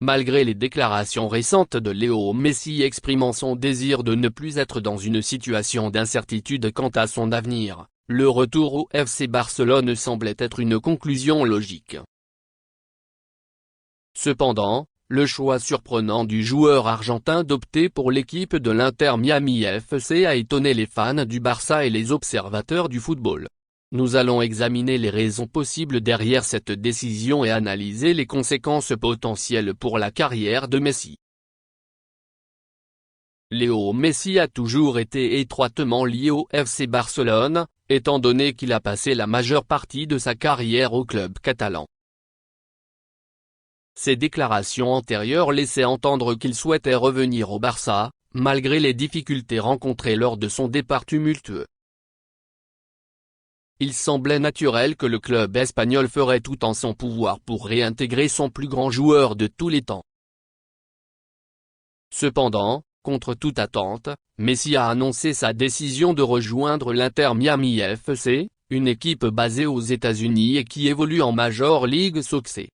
Malgré les déclarations récentes de Léo Messi exprimant son désir de ne plus être dans une situation d'incertitude quant à son avenir, le retour au FC Barcelone semblait être une conclusion logique. Cependant, le choix surprenant du joueur argentin d'opter pour l'équipe de l'Inter Miami FC a étonné les fans du Barça et les observateurs du football. Nous allons examiner les raisons possibles derrière cette décision et analyser les conséquences potentielles pour la carrière de Messi. Léo Messi a toujours été étroitement lié au FC Barcelone, étant donné qu'il a passé la majeure partie de sa carrière au club catalan. Ses déclarations antérieures laissaient entendre qu'il souhaitait revenir au Barça, malgré les difficultés rencontrées lors de son départ tumultueux. Il semblait naturel que le club espagnol ferait tout en son pouvoir pour réintégrer son plus grand joueur de tous les temps. Cependant, contre toute attente, Messi a annoncé sa décision de rejoindre l'Inter Miami FC, une équipe basée aux États-Unis et qui évolue en Major League Soccer.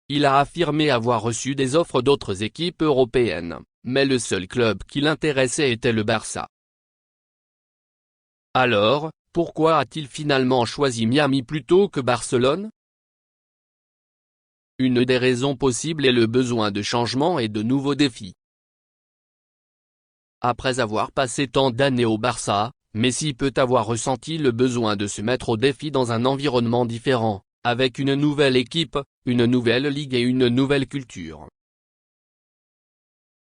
Il a affirmé avoir reçu des offres d'autres équipes européennes, mais le seul club qui l'intéressait était le Barça. Alors, pourquoi a-t-il finalement choisi Miami plutôt que Barcelone? Une des raisons possibles est le besoin de changement et de nouveaux défis. Après avoir passé tant d'années au Barça, Messi peut avoir ressenti le besoin de se mettre au défi dans un environnement différent, avec une nouvelle équipe, une nouvelle ligue et une nouvelle culture.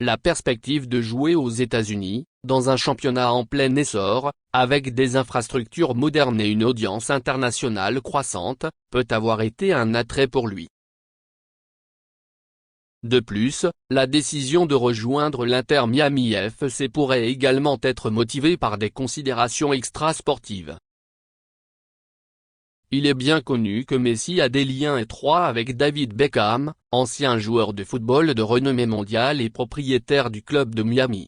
La perspective de jouer aux États-Unis, dans un championnat en plein essor, avec des infrastructures modernes et une audience internationale croissante, peut avoir été un attrait pour lui. De plus, la décision de rejoindre l'Inter Miami FC pourrait également être motivée par des considérations extra-sportives. Il est bien connu que Messi a des liens étroits avec David Beckham, ancien joueur de football de renommée mondiale et propriétaire du club de Miami.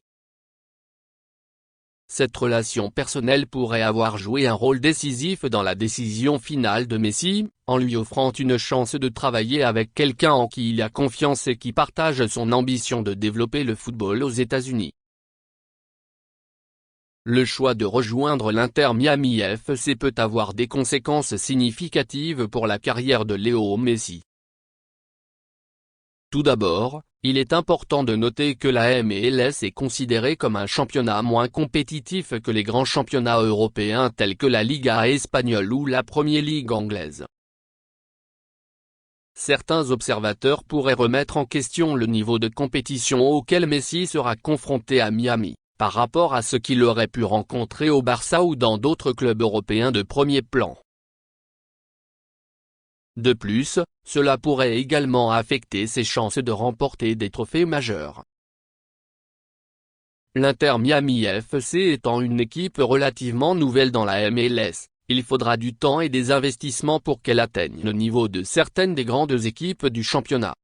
Cette relation personnelle pourrait avoir joué un rôle décisif dans la décision finale de Messi, en lui offrant une chance de travailler avec quelqu'un en qui il a confiance et qui partage son ambition de développer le football aux États-Unis. Le choix de rejoindre l'Inter Miami FC peut avoir des conséquences significatives pour la carrière de Léo Messi. Tout d'abord, il est important de noter que la MLS est considérée comme un championnat moins compétitif que les grands championnats européens tels que la Liga espagnole ou la Premier League anglaise. Certains observateurs pourraient remettre en question le niveau de compétition auquel Messi sera confronté à Miami, par rapport à ce qu'il aurait pu rencontrer au Barça ou dans d'autres clubs européens de premier plan. De plus, cela pourrait également affecter ses chances de remporter des trophées majeurs. L'Inter Miami FC étant une équipe relativement nouvelle dans la MLS, il faudra du temps et des investissements pour qu'elle atteigne le niveau de certaines des grandes équipes du championnat.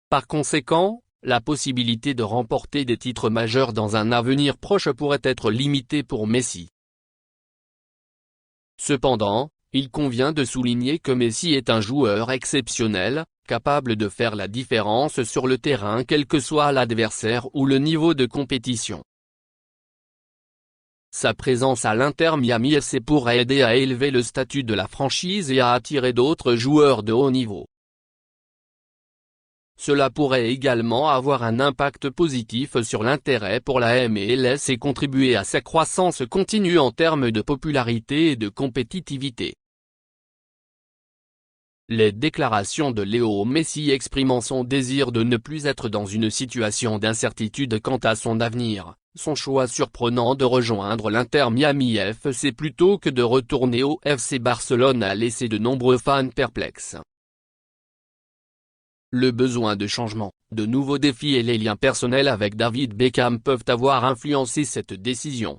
Par conséquent, la possibilité de remporter des titres majeurs dans un avenir proche pourrait être limitée pour Messi. Cependant, il convient de souligner que Messi est un joueur exceptionnel, capable de faire la différence sur le terrain quel que soit l'adversaire ou le niveau de compétition. Sa présence à l'Inter Miami FC pourrait aider à élever le statut de la franchise et à attirer d'autres joueurs de haut niveau. Cela pourrait également avoir un impact positif sur l'intérêt pour la MLS et contribuer à sa croissance continue en termes de popularité et de compétitivité. Les déclarations de Léo Messi exprimant son désir de ne plus être dans une situation d'incertitude quant à son avenir, son choix surprenant de rejoindre l'Inter Miami FC plutôt que de retourner au FC Barcelone a laissé de nombreux fans perplexes. Le besoin de changement, de nouveaux défis et les liens personnels avec David Beckham peuvent avoir influencé cette décision.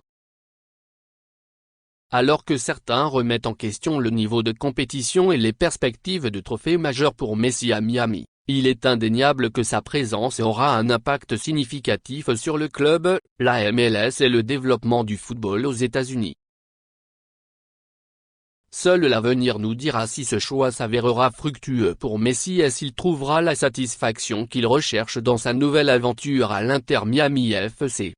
Alors que certains remettent en question le niveau de compétition et les perspectives de trophées majeurs pour Messi à Miami, il est indéniable que sa présence aura un impact significatif sur le club, la MLS et le développement du football aux États-Unis. Seul l'avenir nous dira si ce choix s'avérera fructueux pour Messi et s'il trouvera la satisfaction qu'il recherche dans sa nouvelle aventure à l'Inter Miami FC.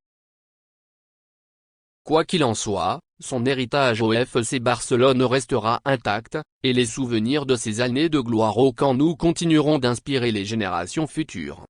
Quoi qu'il en soit, son héritage au FC Barcelone restera intact, et les souvenirs de ces années de gloire au Camp Nou continueront d'inspirer les générations futures.